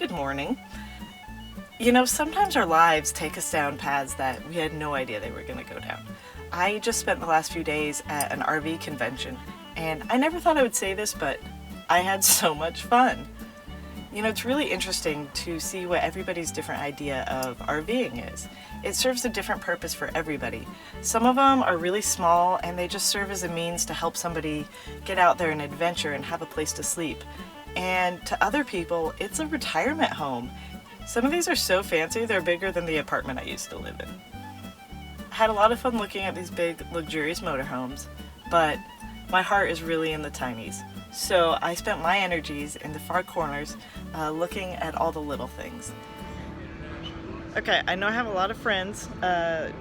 Good morning. You know, sometimes our lives take us down paths that we had no idea they were going to go down. I just spent the last few days at an RV convention, and I never thought I would say this, but I had so much fun. You know, it's really interesting to see what everybody's different idea of RVing is. It serves a different purpose for everybody. Some of them are really small and they just serve as a means to help somebody get out there and adventure and have a place to sleep. And to other people, it's a retirement home. Some of these are so fancy, they're bigger than the apartment I used to live in. I had a lot of fun looking at these big, luxurious motorhomes, but my heart is really in the tinies. So I spent my energies in the far corners looking at all the little things. Okay, I know I have a lot of friends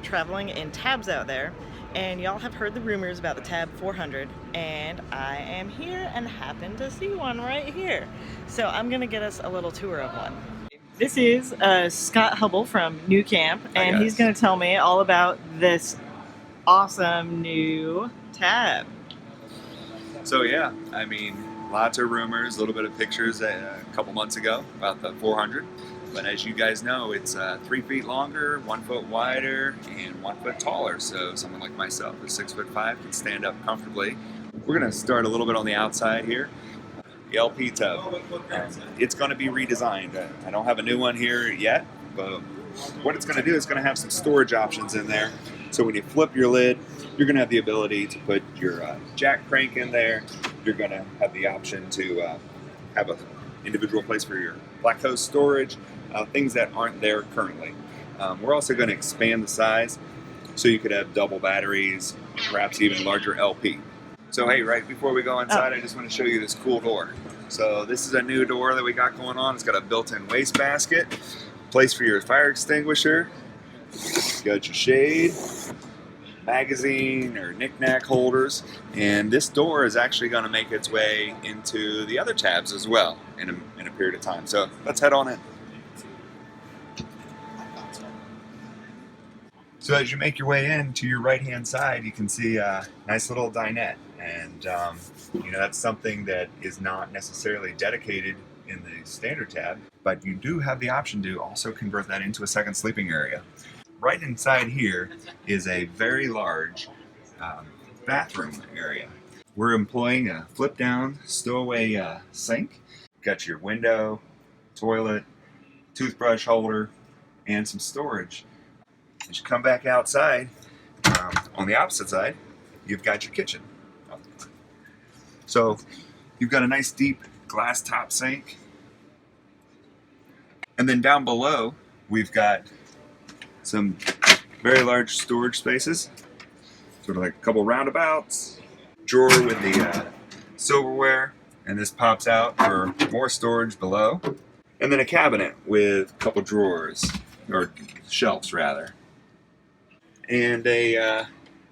traveling in Tabs out there, and y'all have heard the rumors about the Tab 400, and I am here and happen to see one right here. So I'm gonna get us a little tour of one. This is Scott Hubble from New Camp, and he's gonna tell me all about this awesome new Tab. So yeah, I mean, lots of rumors, a little bit of pictures a couple months ago about the 400. But as you guys know, it's 3 feet longer, 1 foot wider, and 1 foot taller. So someone like myself, who's 6'5", can stand up comfortably. We're gonna start a little bit on the outside here. The LP tub. It's gonna be redesigned. I don't have a new one here yet, but what it's gonna do is gonna have some storage options in there. So when you flip your lid, you're gonna have the ability to put your jack crank in there. You're gonna have the option to have an individual place for your black hose storage, things that aren't there currently. We're also gonna expand the size so you could have double batteries, perhaps even larger LP. So hey, right before we go inside, I just want to show you this cool door. So this is a new door that we got going on. It's got a built-in wastebasket, place for your fire extinguisher, got your shade, magazine or knick-knack holders, and this door is actually going to make its way into the other tabs as well in a period of time. So let's head on in. So as you make your way in to your right-hand side, you can see a nice little dinette, and you know, that's something that is not necessarily dedicated in the standard tab, but you do have the option to also convert that into a second sleeping area. Right inside here is a very large bathroom area. We're employing a flip-down stowaway sink. Got your window, toilet, toothbrush holder, and some storage. As you come back outside, on the opposite side, you've got your kitchen. So you've got a nice deep glass top sink. And then down below, we've got some very large storage spaces, sort of like a couple roundabouts, drawer with the silverware, and this pops out for more storage below, and then a cabinet with a couple drawers, or shelves rather, and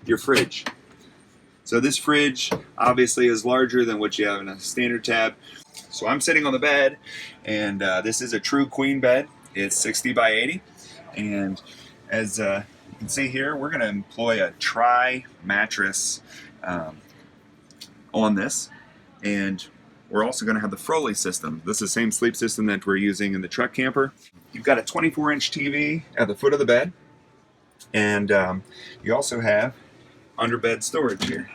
your fridge. So this fridge obviously is larger than what you have in a standard tab. So I'm sitting on the bed, and this is a true queen bed. It's 60 by 80, and as you can see here, we're going to employ a tri-mattress on this, and we're also going to have the Froley system. This is the same sleep system that we're using in the truck camper. You've got a 24-inch TV at the foot of the bed, and you also have underbed storage here.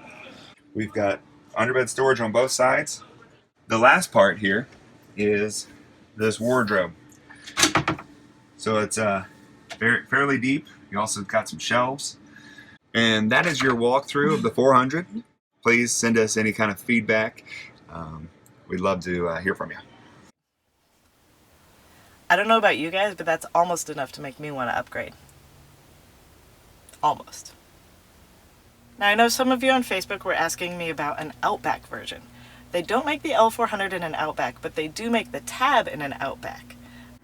We've got underbed storage on both sides. The last part here is this wardrobe. So it's fairly deep. You also got some shelves. And that is your walkthrough of the 400. Please send us any kind of feedback. We'd love to hear from you. I don't know about you guys, but that's almost enough to make me want to upgrade. Almost. Now I know some of you on Facebook were asking me about an Outback version. They don't make the L400 in an Outback, but they do make the Tab in an Outback.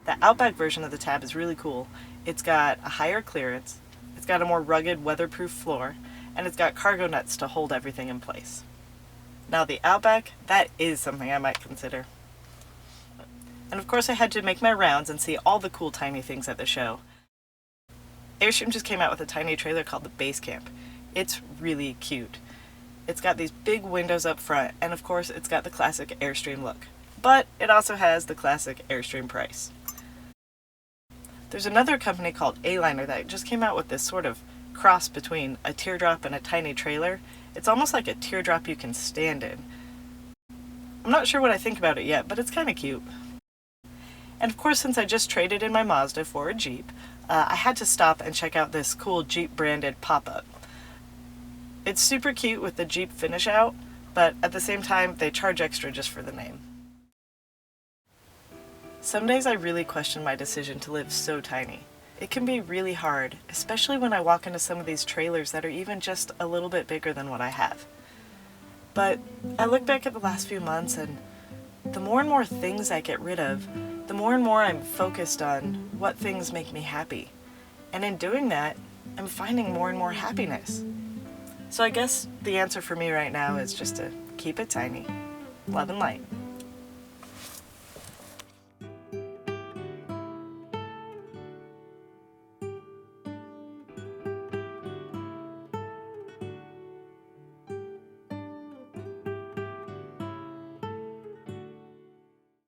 The Outback version of the Tab is really cool. It's got a higher clearance, it's got a more rugged weatherproof floor, and it's got cargo nets to hold everything in place. Now the Outback, that is something I might consider. And of course I had to make my rounds and see all the cool tiny things at the show. Airstream just came out with a tiny trailer called the Base Camp. It's really cute. It's got these big windows up front, and of course it's got the classic Airstream look. but it also has the classic Airstream price. There's another company called A-Liner that just came out with this sort of cross between a teardrop and a tiny trailer. It's almost like a teardrop you can stand in. I'm not sure what I think about it yet, but it's kind of cute. And of course, since I just traded in my Mazda for a Jeep, I had to stop and check out this cool Jeep branded pop-up. It's super cute with the Jeep finish out, but at the same time, they charge extra just for the name. Some days I really question my decision to live so tiny. It can be really hard, especially when I walk into some of these trailers that are even just a little bit bigger than what I have. But I look back at the last few months, and the more and more things I get rid of, the more and more I'm focused on what things make me happy. And in doing that, I'm finding more and more happiness. So I guess the answer for me right now is just to keep it tiny. Love and light.